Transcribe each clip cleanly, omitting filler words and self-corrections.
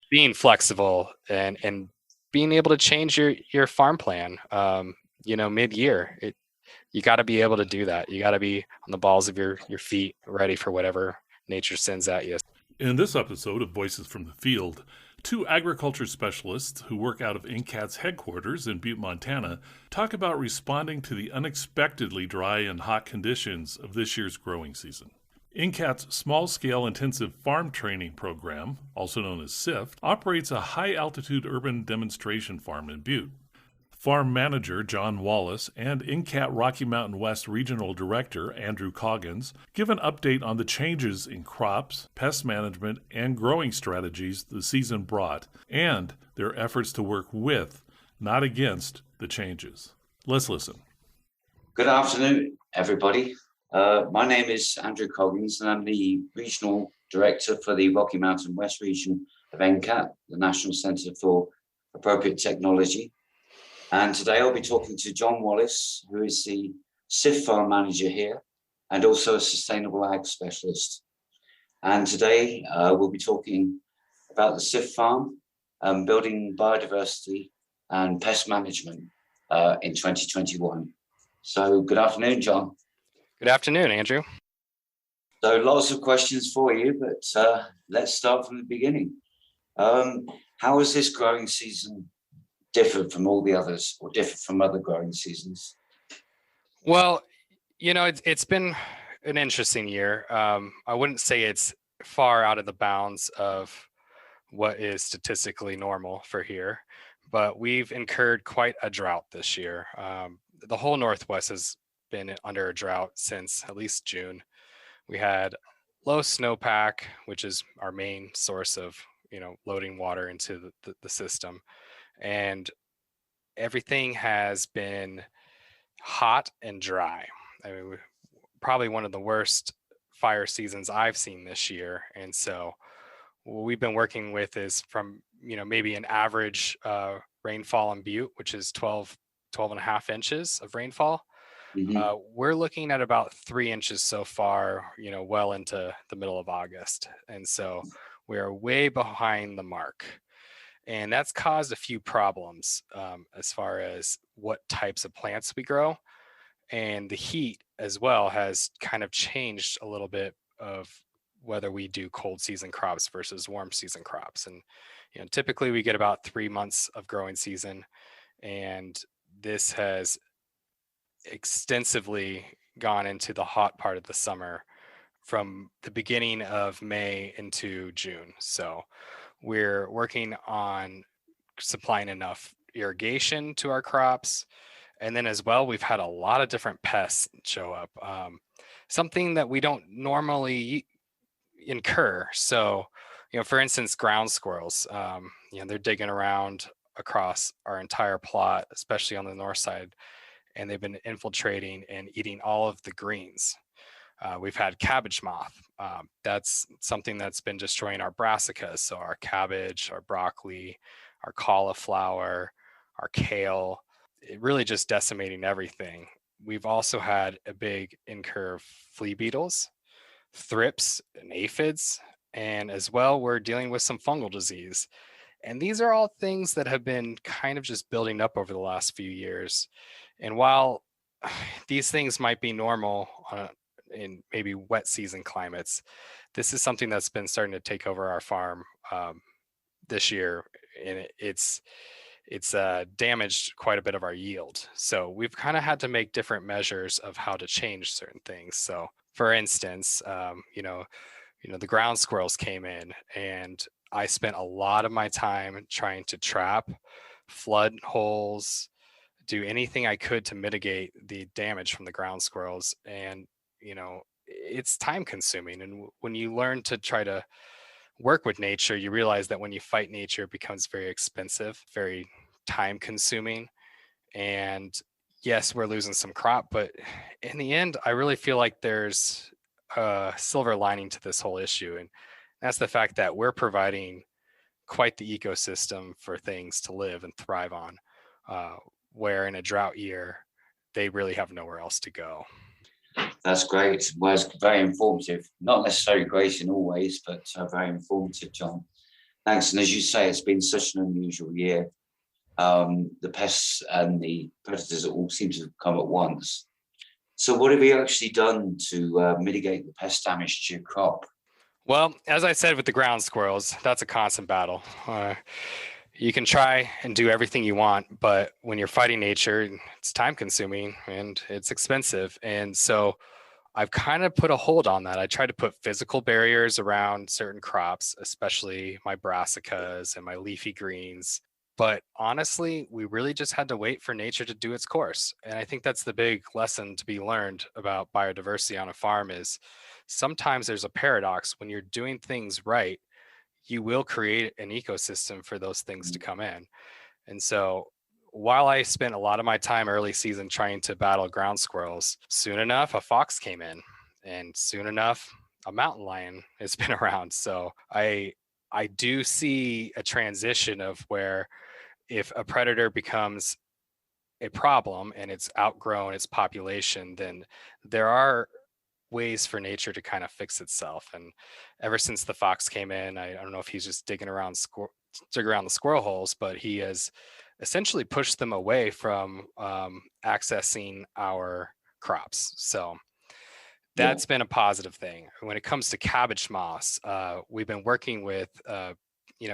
being flexible and being able to change your farm plan, mid-year. You got to be able to do that. You got to be on the balls of your feet, ready for whatever nature sends at you. In this episode of Voices from the Field, two agriculture specialists who work out of NCAT's headquarters in Butte, Montana, talk about responding to the unexpectedly dry and hot conditions of this year's growing season. NCAT's small-scale intensive farm training program, also known as SIFT, operates a high-altitude urban demonstration farm in Butte. Farm manager John Wallace and NCAT Rocky Mountain West Regional Director Andrew Coggins give an update on the changes in crops, pest management, and growing strategies the season brought, and their efforts to work with, not against, the changes. Let's listen. Good afternoon, everybody. My name is Andrew Coggins, and I'm the Regional Director for the Rocky Mountain West region of NCAT, the National Centre for Appropriate Technology. And today I'll be talking to John Wallace, who is the SIFT farm manager here and also a sustainable ag specialist. And today we'll be talking about the SIFT farm, building biodiversity and pest management in 2021. So good afternoon, John. Good afternoon, Andrew. So lots of questions for you, but let's start from the beginning. How has this growing season differed from all the others, or differed from other growing seasons? Well, it's been an interesting year. I wouldn't say it's far out of the bounds of what is statistically normal for here, but we've incurred quite a drought this year. The whole Northwest has been under a drought since at least June. We had low snowpack, which is our main source of loading water into the system, and everything has been hot and dry. I mean, probably one of the worst fire seasons I've seen this year. And so what we've been working with is from maybe an average rainfall in Butte, which is 12 and a half inches of rainfall. Mm-hmm. We're looking at about 3 inches so far, well into the middle of August. And so we're way behind the mark. And that's caused a few problems as far as what types of plants we grow. And the heat as well has kind of changed a little bit of whether we do cold season crops versus warm season crops. And typically we get about 3 months of growing season. And this has extensively gone into the hot part of the summer from the beginning of May into June. So we're working on supplying enough irrigation to our crops. And then as well, we've had a lot of different pests show up, something that we don't normally incur. So, for instance, ground squirrels, they're digging around across our entire plot, especially on the north side, and they've been infiltrating and eating all of the greens. We've had cabbage moth. That's something that's been destroying our brassicas. So our cabbage, our broccoli, our cauliflower, our kale, it really just decimating everything. We've also had a big incur of flea beetles, thrips, and aphids. And as well, we're dealing with some fungal disease. And these are all things that have been kind of just building up over the last few years. And while these things might be normal in maybe wet season climates, this is something that's been starting to take over our farm this year, and it's damaged quite a bit of our yield. So we've kind of had to make different measures of how to change certain things. So for instance, the ground squirrels came in, and I spent a lot of my time trying to trap, flood holes, do anything I could to mitigate the damage from the ground squirrels. And it's time consuming. And when you learn to try to work with nature, you realize that when you fight nature, it becomes very expensive, very time consuming. And yes, we're losing some crop, but in the end, I really feel like there's a silver lining to this whole issue. And that's the fact that we're providing quite the ecosystem for things to live and thrive on, where in a drought year, they really have nowhere else to go. That's great. Well, it's very informative. Not necessarily great in all ways, but very informative, John. Thanks. And as you say, it's been such an unusual year. The pests and the predators all seem to have come at once. So what have you actually done to mitigate the pest damage to your crop? Well, as I said with the ground squirrels, that's a constant battle. You can try and do everything you want, but when you're fighting nature, it's time consuming and it's expensive. And so I've kind of put a hold on that. I try to put physical barriers around certain crops, especially my brassicas and my leafy greens. But honestly, we really just had to wait for nature to do its course. And I think that's the big lesson to be learned about biodiversity on a farm is sometimes there's a paradox when you're doing things right, you will create an ecosystem for those things to come in. And so while I spent a lot of my time early season trying to battle ground squirrels, soon enough, a fox came in, and soon enough, a mountain lion has been around. So I do see a transition of where if a predator becomes a problem and it's outgrown its population, then there are ways for nature to kind of fix itself. And ever since the fox came in, I don't know if he's just digging around the squirrel holes, but he has essentially pushed them away from accessing our crops. So that's been a positive thing. When it comes to cabbage moss, we've been working with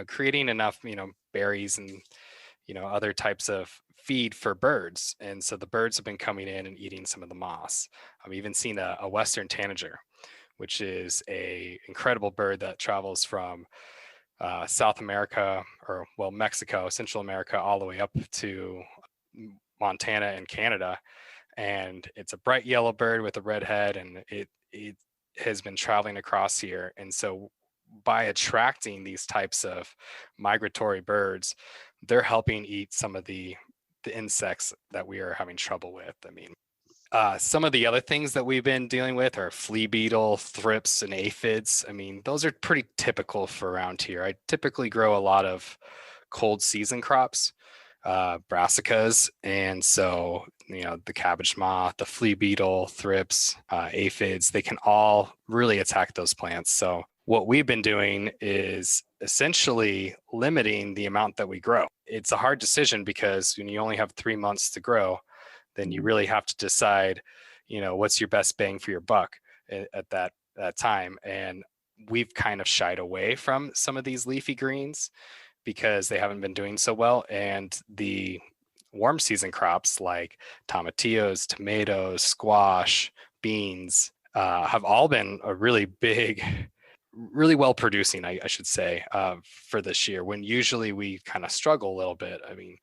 creating enough berries and other types of feed for birds. And so the birds have been coming in and eating some of the moss. I've even seen a Western tanager, which is a incredible bird that travels from South America, or Mexico, Central America, all the way up to Montana and Canada. And it's a bright yellow bird with a red head, and it has been traveling across here. And so by attracting these types of migratory birds, they're helping eat some of the insects that we are having trouble with. I mean, some of the other things that we've been dealing with are flea beetle, thrips, and aphids. I mean, those are pretty typical for around here. I typically grow a lot of cold season crops, brassicas, and so the cabbage moth, the flea beetle, thrips, aphids, they can all really attack those plants. So what we've been doing is essentially limiting the amount that we grow. It's a hard decision because when you only have 3 months to grow, then you really have to decide, what's your best bang for your buck at that time. And we've kind of shied away from some of these leafy greens because they haven't been doing so well. And the warm season crops like tomatillos, tomatoes, squash, beans have all been a really big, really well producing, I should say, for this year, when usually we kind of struggle a little bit. I mean,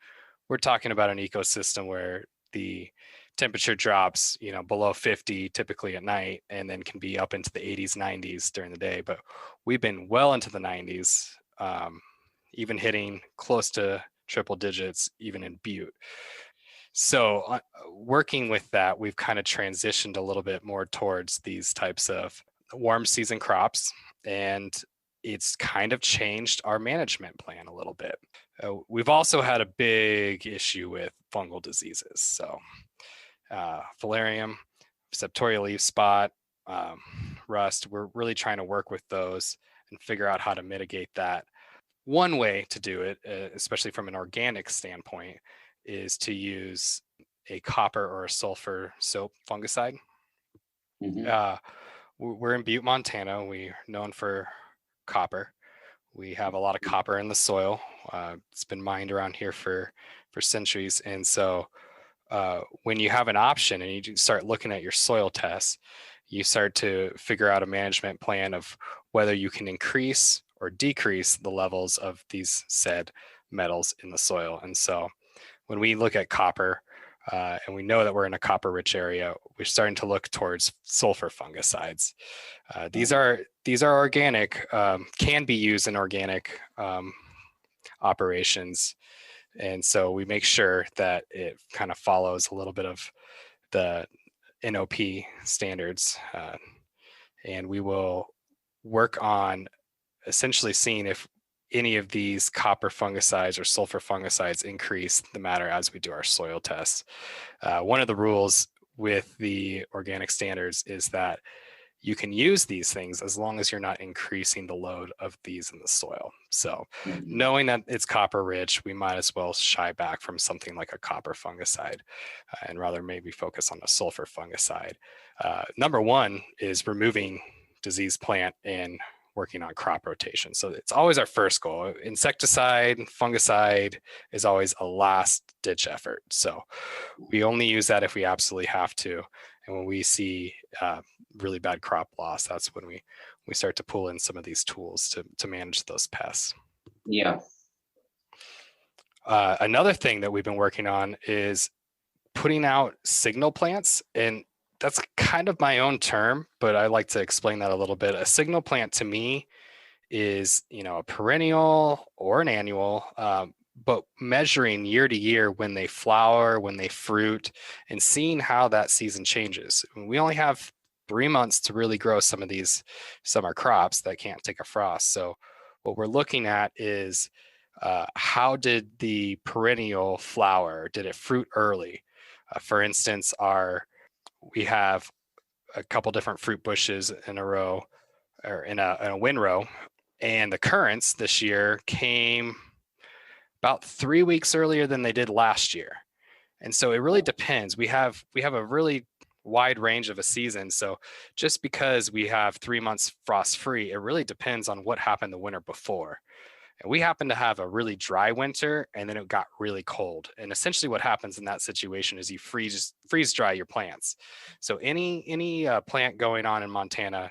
we're talking about an ecosystem where the temperature drops, below 50 typically at night, and then can be up into the 80s, 90s during the day. But we've been well into the 90s, even hitting close to triple digits, even in Butte. So working with that, we've kind of transitioned a little bit more towards these types of warm season crops, and it's kind of changed our management plan a little bit. We've also had a big issue with fungal diseases. So filarium, septoria leaf spot, rust, we're really trying to work with those and figure out how to mitigate that. One way to do it, especially from an organic standpoint, is to use a copper or a sulfur soap fungicide. Mm-hmm. We're in Butte, Montana. We're known for copper. We have a lot of copper in the soil. It's been mined around here for centuries. And so when you have an option and you start looking at your soil tests, you start to figure out a management plan of whether you can increase or decrease the levels of these said metals in the soil. And so when we look at copper, and we know that we're in a copper-rich area, we're starting to look towards sulfur fungicides. These are organic, can be used in organic operations, and so we make sure that it kind of follows a little bit of the NOP standards, and we will work on essentially seeing if any of these copper fungicides or sulfur fungicides increase the matter as we do our soil tests. One of the rules with the organic standards is that you can use these things as long as you're not increasing the load of these in the soil. So knowing that it's copper rich, we might as well shy back from something like a copper fungicide and rather maybe focus on a sulfur fungicide. Number one is removing diseased plant and working on crop rotation. So it's always our first goal. Insecticide, fungicide is always a last ditch effort. So we only use that if we absolutely have to. And when we see really bad crop loss, that's when we start to pull in some of these tools to manage those pests. Yeah. Another thing that we've been working on is putting out signal plants, and that's kind of my own term, but I like to explain that a little bit. A signal plant to me is, a perennial or an annual, but measuring year to year when they flower, when they fruit, and seeing how that season changes. We only have 3 months to really grow some of these summer crops that can't take a frost. So what we're looking at is how did the perennial flower? Did it fruit early? For instance, we have a couple different fruit bushes in a row, or in a windrow, and the currants this year came about 3 weeks earlier than they did last year. And so it really depends. We have a really wide range of a season. So just because we have 3 months frost free, it really depends on what happened the winter before. And we happen to have a really dry winter, and then it got really cold. And essentially what happens in that situation is you freeze dry your plants. So any plant going on in Montana,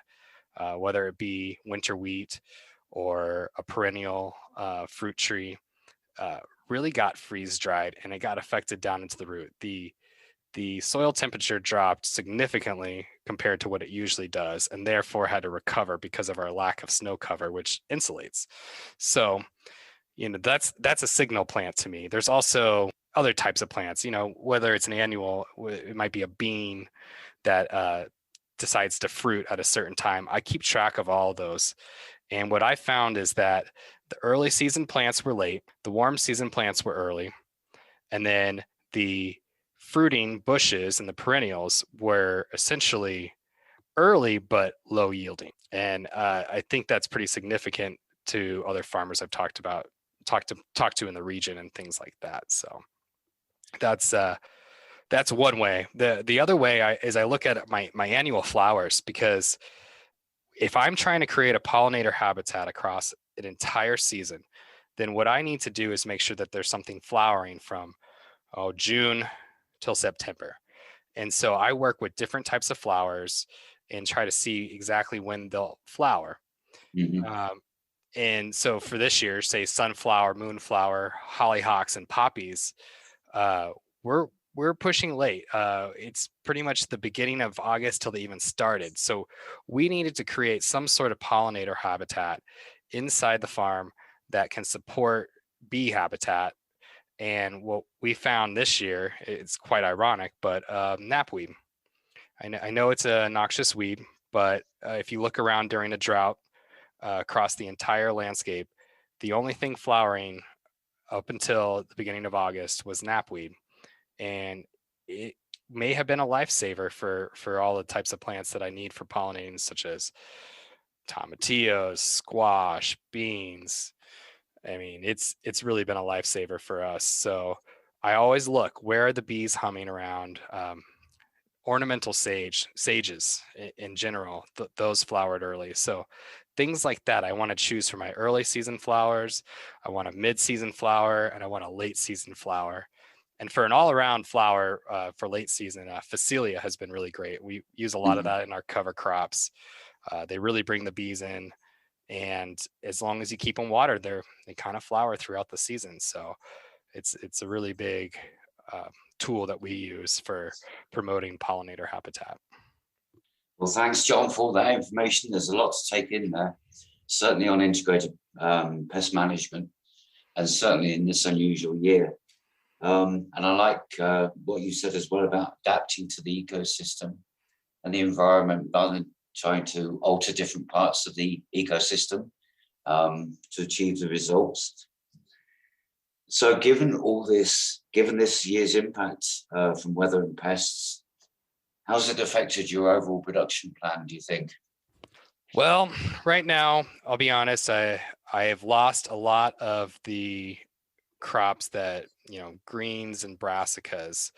whether it be winter wheat or a perennial fruit tree, really got freeze dried, and it got affected down into the root. The soil temperature dropped significantly compared to what it usually does, and therefore had to recover because of our lack of snow cover, which insulates. So, that's a signal plant to me. There's also other types of plants, whether it's an annual, it might be a bean that decides to fruit at a certain time. I keep track of all of those. And what I found is that the early season plants were late, the warm season plants were early, and then the fruiting bushes and the perennials were essentially early but low yielding. And I think that's pretty significant to other farmers I've talked to in the region and things like that. So that's one way. The other way is I look at my annual flowers, because if I'm trying to create a pollinator habitat across an entire season, then what I need to do is make sure that there's something flowering from June till September. And so I work with different types of flowers and try to see exactly when they'll flower. And so for this year, say sunflower, moonflower, hollyhocks, and poppies, we're pushing late. It's pretty much the beginning of August till they even started. So we needed to create some sort of pollinator habitat inside the farm that can support bee habitat. And what we found this year, it's quite ironic, but knapweed. I know it's a noxious weed, but if you look around during a drought across the entire landscape, the only thing flowering up until the beginning of August was knapweed. And it may have been a lifesaver for all the types of plants that I need for pollinating, such as tomatillos, squash, beans. I mean, it's really been a lifesaver for us. So I always look, where are the bees humming around? Ornamental sages in general, those flowered early. So things like that, I want to choose for my early season flowers. I want a mid-season flower, and I want a late season flower. And for an all-around flower for late season, Phacelia has been really great. We use a lot of that in our cover crops. They really bring the bees in, and as long as you keep them watered, they kind of flower throughout the season. So it's a really big tool that we use for promoting pollinator habitat. Well, thanks, John, for all that information. There's a lot to take in there, certainly on integrated pest management, and certainly in this unusual year. And I like what you said as well about adapting to the ecosystem and the environment, rather than trying to alter different parts of the ecosystem to achieve the results. So given all this, given this year's impact from weather and pests, How's it affected your overall production plan, do you think? Well, right now, I'll be honest, I have lost a lot of the crops that, greens and brassicas.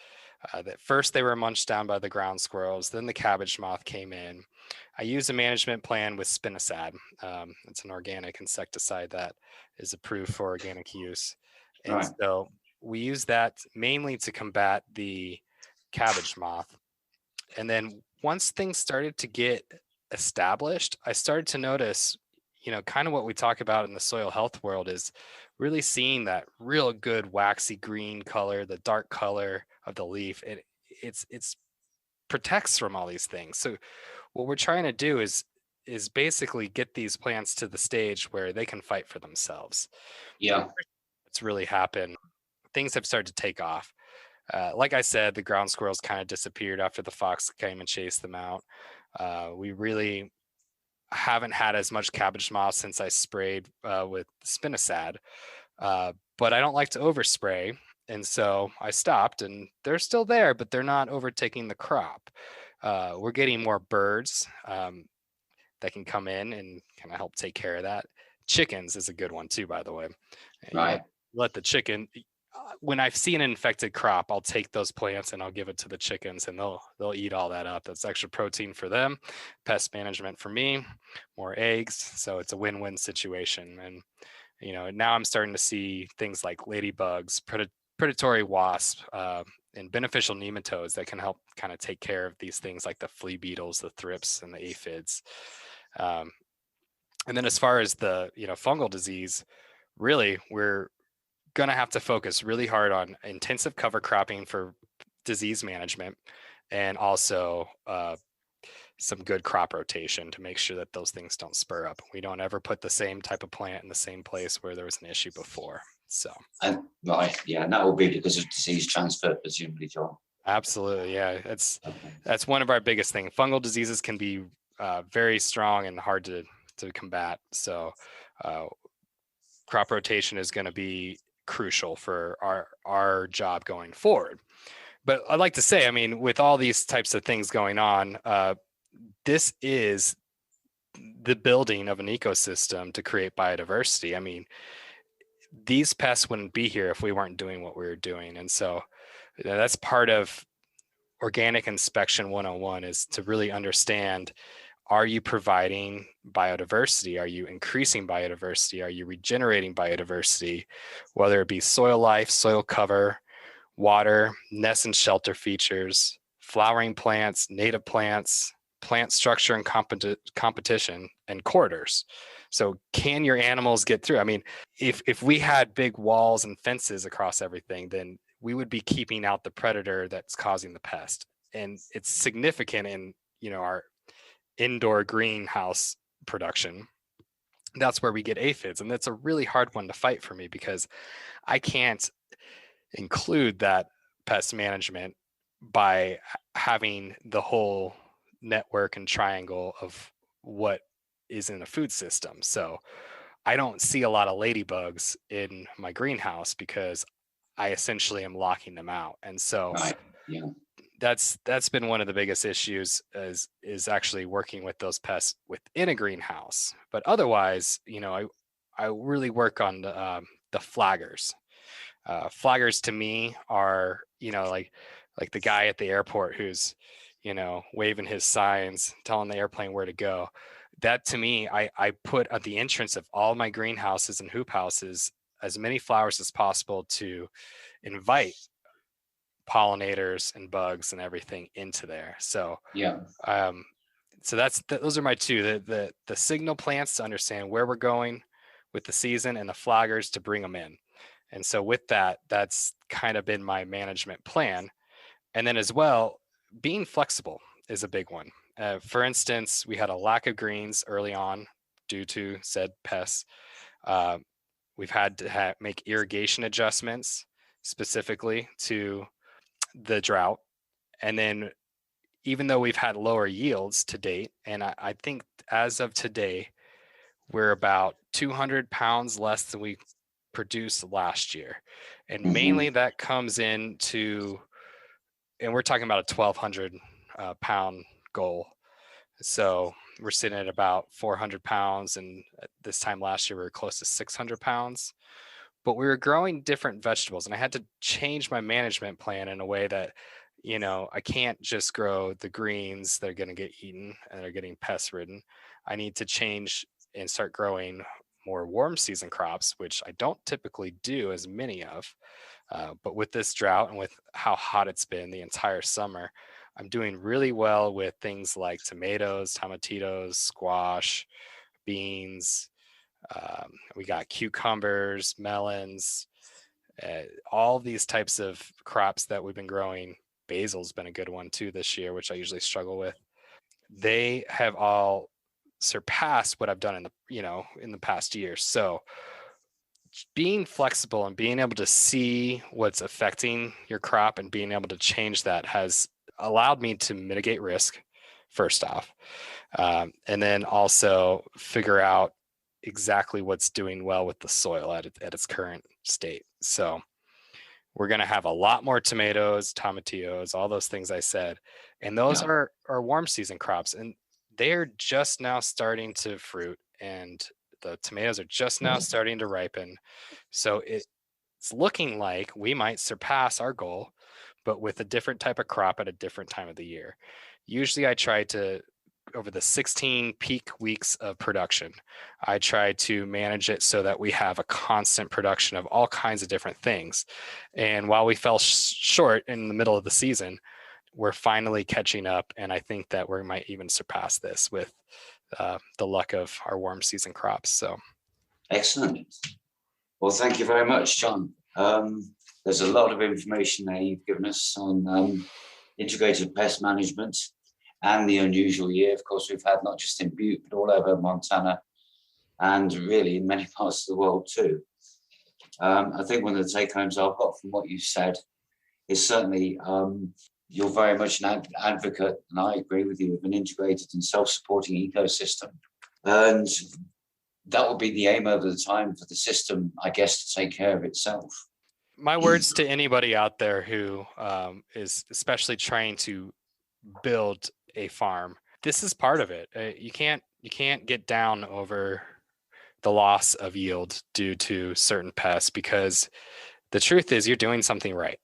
That first they were munched down by the ground squirrels, then the cabbage moth came in. I used a management plan with spinosad. It's an organic insecticide that is approved for organic use. And Right. so we use that mainly to combat the cabbage moth. And then once things started to get established, I started to notice, kind of what we talk about in the soil health world is really seeing that real good waxy green color, the dark color of the leaf. It's protects from all these things. So what we're trying to do is basically get these plants to the stage where they can fight for themselves. Yeah. It's really happened. Things have started to take off. Like I said, the ground squirrels kind of disappeared after the fox came and chased them out. We really haven't had as much cabbage moth since I sprayed with spinosad, but I don't like to overspray. And so I stopped, and they're still there, but they're not overtaking the crop. We're getting more birds that can come in and kind of help take care of that. Chickens is a good one too, by the way. Right. Let the chicken, when I've seen an infected crop, I'll take those plants and I'll give it to the chickens, and they'll eat all that up. That's extra protein for them, pest management for me, more eggs. So it's a win-win situation. And now I'm starting to see things like ladybugs, predatory wasps, and beneficial nematodes that can help kind of take care of these things like the flea beetles, the thrips, and the aphids. And then as far as the fungal disease, really we're going to have to focus really hard on intensive cover cropping for disease management, and also some good crop rotation to make sure that those things don't spur up. We don't ever put the same type of plant in the same place where there was an issue before. So, right, yeah, and that will be because of disease transfer, presumably, John. Absolutely, yeah. That's one of our biggest things. Fungal diseases can be very strong and hard to combat. So, crop rotation is going to be crucial for our job going forward. But I'd like to say, I mean, with all these types of things going on, this is the building of an ecosystem to create biodiversity. I mean, these pests wouldn't be here if we weren't doing what we were doing. And so that's part of organic inspection 101, is to really understand, are you providing biodiversity? Are you increasing biodiversity? Are you regenerating biodiversity? Whether it be soil life, soil cover, water, nest and shelter features, flowering plants, native plants, plant structure and competition, and corridors. So can your animals get through? I mean, if we had big walls and fences across everything, then we would be keeping out the predator that's causing the pest. And it's significant in, our indoor greenhouse production. That's where we get aphids. And that's a really hard one to fight for me, because I can't include that pest management by having the whole network and triangle of what is in a food system. So I don't see a lot of ladybugs in my greenhouse because I essentially am locking them out. And so Right. Yeah. that's been one of the biggest issues, is actually working with those pests within a greenhouse. But otherwise, I really work on the flaggers. Flaggers to me are, like the guy at the airport who's, waving his signs, telling the airplane where to go. That to me, I put at the entrance of all my greenhouses and hoop houses as many flowers as possible to invite pollinators and bugs and everything into there. So Yeah. So those are my two, the signal plants to understand where we're going with the season, and the flaggers to bring them in. And so with that, that's kind of been my management plan. And then as well, being flexible is a big one. For instance, we had a lack of greens early on due to said pests. We've had to make irrigation adjustments specifically to the drought. And then even though we've had lower yields to date, and I think as of today, we're about 200 pounds less than we produced last year. And mainly that comes into, and we're talking about a 1,200 pound goal. So we're sitting at about 400 pounds, and at this time last year we were close to 600 pounds. But we were growing different vegetables, and I had to change my management plan in a way that, I can't just grow the greens that are going to get eaten and are getting pest ridden. I need to change and start growing more warm season crops, which I don't typically do as many of. But with this drought and with how hot it's been the entire summer, I'm doing really well with things like tomatoes, tomatillos, squash, beans. We got cucumbers, melons, all these types of crops that we've been growing. Basil's been a good one too this year, which I usually struggle with. They have all surpassed what I've done in the past year. So being flexible and being able to see what's affecting your crop and being able to change that has allowed me to mitigate risk, first off, and then also figure out exactly what's doing well with the soil at its current state. So we're going to have a lot more tomatoes, tomatillos, all those things I said. And those are warm season crops, and they're just now starting to fruit, and the tomatoes are just now starting to ripen. So it's looking like we might surpass our goal, but with a different type of crop at a different time of the year. Usually I try to, over the 16 peak weeks of production, I try to manage it so that we have a constant production of all kinds of different things. And while we fell short in the middle of the season, we're finally catching up. And I think that we might even surpass this with the luck of our warm season crops. So excellent. Well, thank you very much, John. There's a lot of information there you've given us on integrated pest management and the unusual year, of course, we've had not just in Butte, but all over Montana and really in many parts of the world too. I think one of the take-homes I've got from what you said is certainly you're very much an advocate, and I agree with you, of an integrated and self-supporting ecosystem. And that will be the aim over the time for the system, I guess, to take care of itself. My words to anybody out there who is especially trying to build a farm, this is part of it. You can't get down over the loss of yield due to certain pests, because the truth is you're doing something right.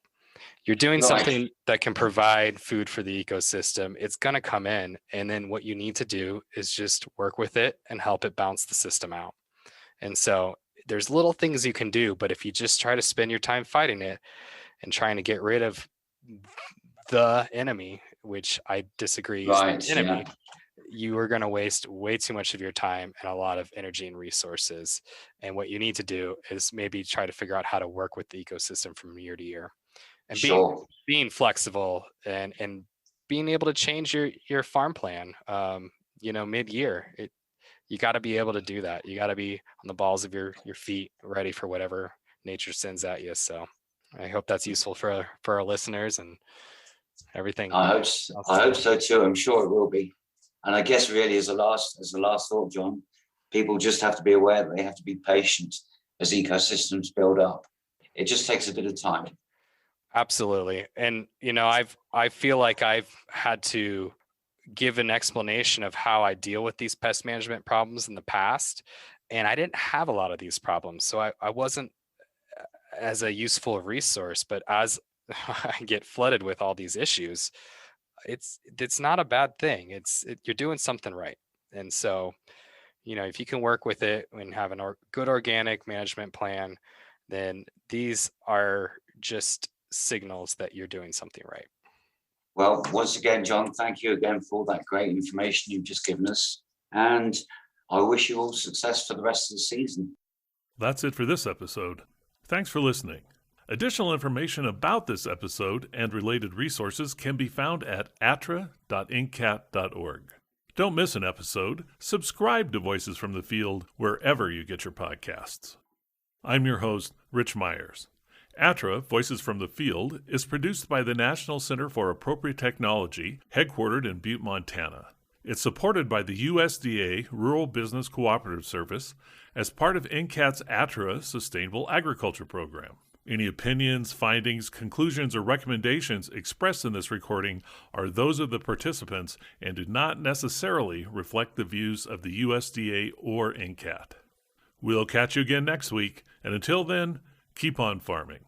You're doing something that can provide food for the ecosystem. It's going to come in, and then what you need to do is just work with it and help it bounce the system out. And so there's little things you can do, but if you just try to spend your time fighting it and trying to get rid of the enemy, which I disagree is the enemy, you are going to waste way too much of your time and a lot of energy and resources. And what you need to do is maybe try to figure out how to work with the ecosystem from year to year, and being flexible and being able to change your farm plan, mid-year. You got to be able to do that. You got to be on the balls of your feet, ready for whatever nature sends at you. So I hope that's useful for our listeners and everything. I hope so too. I'm sure it will be. And I guess really as a last thought, John, people just have to be aware that they have to be patient as ecosystems build up. It just takes a bit of time. Absolutely. And, I feel like I've had to give an explanation of how I deal with these pest management problems in the past. And I didn't have a lot of these problems. So I wasn't as a useful resource, but as I get flooded with all these issues, it's not a bad thing. You're doing something right. And so, if you can work with it and have a good organic management plan, then these are just signals that you're doing something right. Well, once again, John, thank you again for all that great information you've just given us. And I wish you all success for the rest of the season. That's it for this episode. Thanks for listening. Additional information about this episode and related resources can be found at attra.ncat.org. Don't miss an episode. Subscribe to Voices from the Field wherever you get your podcasts. I'm your host, Rich Myers. ATTRA, Voices from the Field, is produced by the National Center for Appropriate Technology, headquartered in Butte, Montana. It's supported by the USDA Rural Business Cooperative Service as part of NCAT's ATTRA Sustainable Agriculture program. Any opinions, findings, conclusions, or recommendations expressed in this recording are those of the participants and do not necessarily reflect the views of the USDA or NCAT. We'll catch you again next week, and until then, keep on farming.